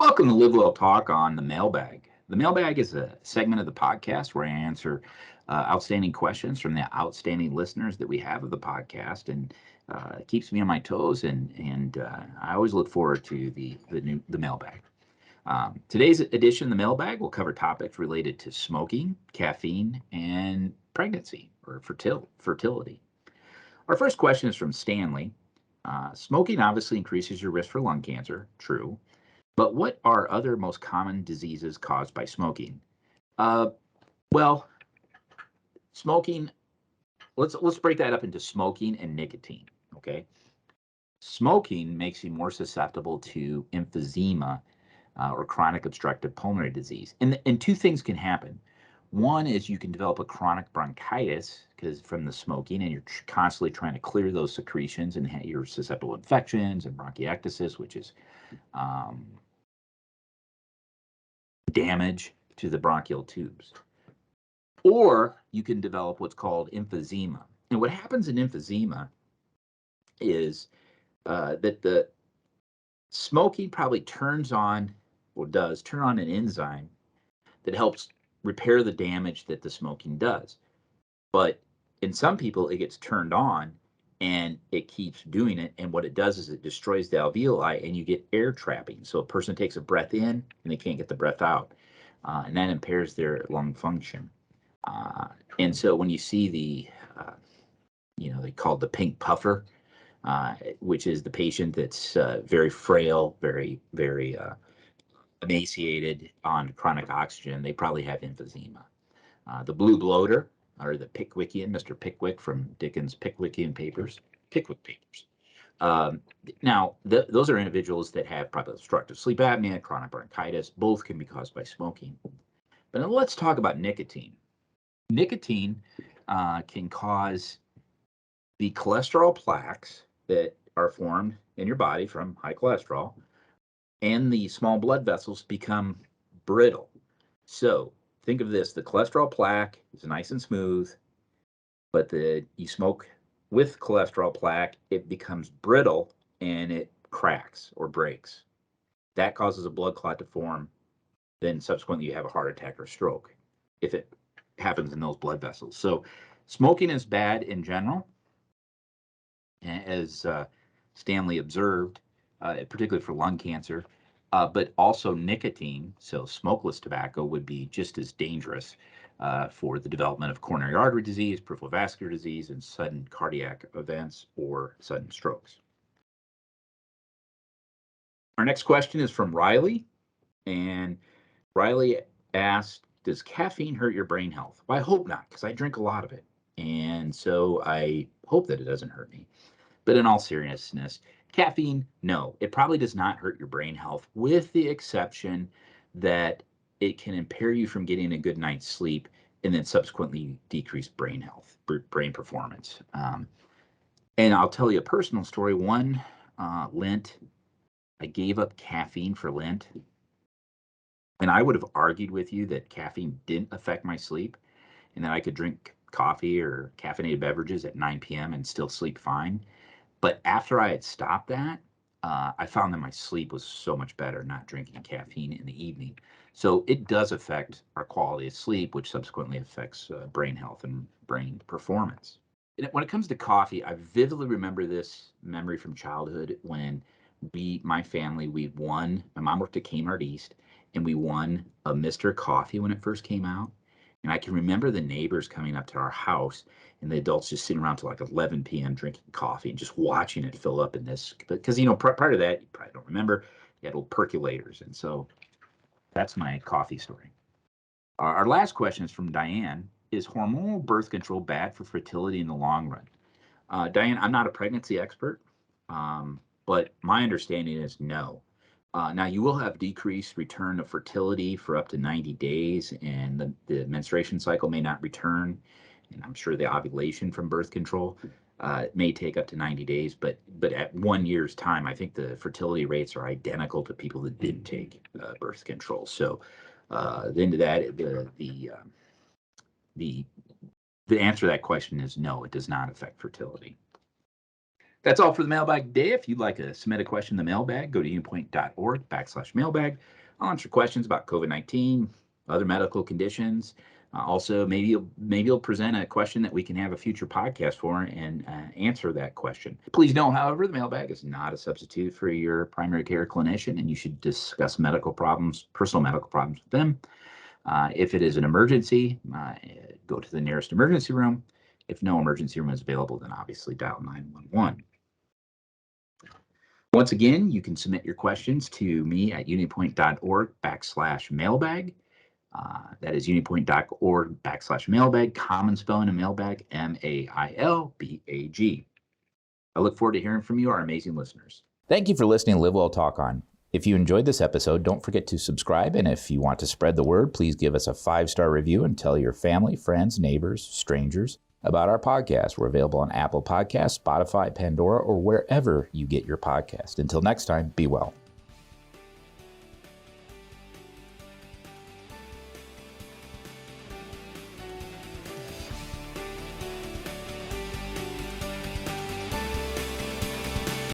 Welcome to LiveWell Talk on the Mailbag. The Mailbag is a segment of the podcast where I answer outstanding questions from the outstanding listeners that we have of the podcast, and it keeps me on my toes. And I always look forward to the Mailbag. Today's edition of the Mailbag will cover topics related to smoking, caffeine, and pregnancy or fertility. Our first question is from Stanley. Smoking obviously increases your risk for lung cancer. True. But what are other most common diseases caused by smoking? Uh, well, smoking. Let's break that up into smoking and nicotine. Okay, smoking makes you more susceptible to emphysema or chronic obstructive pulmonary disease, and two things can happen. One is you can develop a chronic bronchitis because from the smoking, and you're constantly trying to clear those secretions, and you're susceptible to infections and bronchiectasis, which is damage to the bronchial tubes. Or you can develop what's called emphysema. And what happens in emphysema is that the smoking probably turns on, or does turn on, an enzyme that helps repair the damage that the smoking does. But in some people, it gets turned on and it keeps doing it. And what it does is it destroys the alveoli and you get air trapping. So a person takes a breath in and they can't get the breath out. And that impairs their lung function. And so when you see they call it the pink puffer, which is the patient that's very frail, very, very emaciated on chronic oxygen, they probably have emphysema. The blue bloater, or the Pickwickian, Mr. Pickwick from Dickens' Pickwick Papers. Now, those are individuals that have probably obstructive sleep apnea, chronic bronchitis. Both can be caused by smoking. But now let's talk about nicotine. Nicotine can cause the cholesterol plaques that are formed in your body from high cholesterol, and the small blood vessels become brittle. So think of this: the cholesterol plaque is nice and smooth, but you smoke with cholesterol plaque, it becomes brittle and it cracks or breaks. That causes a blood clot to form. Then subsequently you have a heart attack or stroke if it happens in those blood vessels. So smoking is bad in general, as Stanley observed, particularly for lung cancer, but also nicotine, so smokeless tobacco, would be just as dangerous for the development of coronary artery disease, peripheral vascular disease, and sudden cardiac events or sudden strokes. Our next question is from Riley, and Riley asked, does caffeine hurt your brain health? Well, I hope not, because I drink a lot of it, and so I hope that it doesn't hurt me. But in all seriousness, caffeine, no, it probably does not hurt your brain health, with the exception that it can impair you from getting a good night's sleep and then subsequently decrease brain health, brain performance. And I'll tell you a personal story. One Lent, I gave up caffeine for Lent. And I would have argued with you that caffeine didn't affect my sleep and that I could drink coffee or caffeinated beverages at 9 p.m. and still sleep fine. But after I had stopped that, I found that my sleep was so much better not drinking caffeine in the evening. So it does affect our quality of sleep, which subsequently affects brain health and brain performance. And when it comes to coffee, I vividly remember this memory from childhood when my family, we won. My mom worked at Kmart East, and we won a Mr. Coffee when it first came out. And I can remember the neighbors coming up to our house and the adults just sitting around till like 11 p.m. drinking coffee and just watching it fill up in this. Because, prior to that, you probably don't remember, you had little percolators. And so that's my coffee story. Our last question is from Diane. Is hormonal birth control bad for fertility in the long run? Diane, I'm not a pregnancy expert, but my understanding is no. Now, you will have decreased return of fertility for up to 90 days, and the menstruation cycle may not return, and I'm sure the ovulation from birth control may take up to 90 days, but at 1 year's time, I think the fertility rates are identical to people that didn't take birth control. So the end of that, the answer to that question is no, it does not affect fertility. That's all for the mailbag today. If you'd like to submit a question in the mailbag, go to unitypoint.org/mailbag. I'll answer questions about COVID-19, other medical conditions. Also, maybe you'll present a question that we can have a future podcast for and answer that question. Please know, however, the mailbag is not a substitute for your primary care clinician, and you should discuss medical problems, personal medical problems with them. If it is an emergency, go to the nearest emergency room. If no emergency room is available, then obviously dial 911. Once again, you can submit your questions to me at unitypoint.org/mailbag. That is unitypoint.org/mailbag, common spelling of mailbag, MAILBAG. I look forward to hearing from you, our amazing listeners. Thank you for listening to LiveWell Talk On. If you enjoyed this episode, don't forget to subscribe, and if you want to spread the word, please give us a 5-star review and tell your family, friends, neighbors, strangers about our podcast. We're available on Apple Podcasts, Spotify, Pandora, or wherever you get your podcast. Until next time, be well.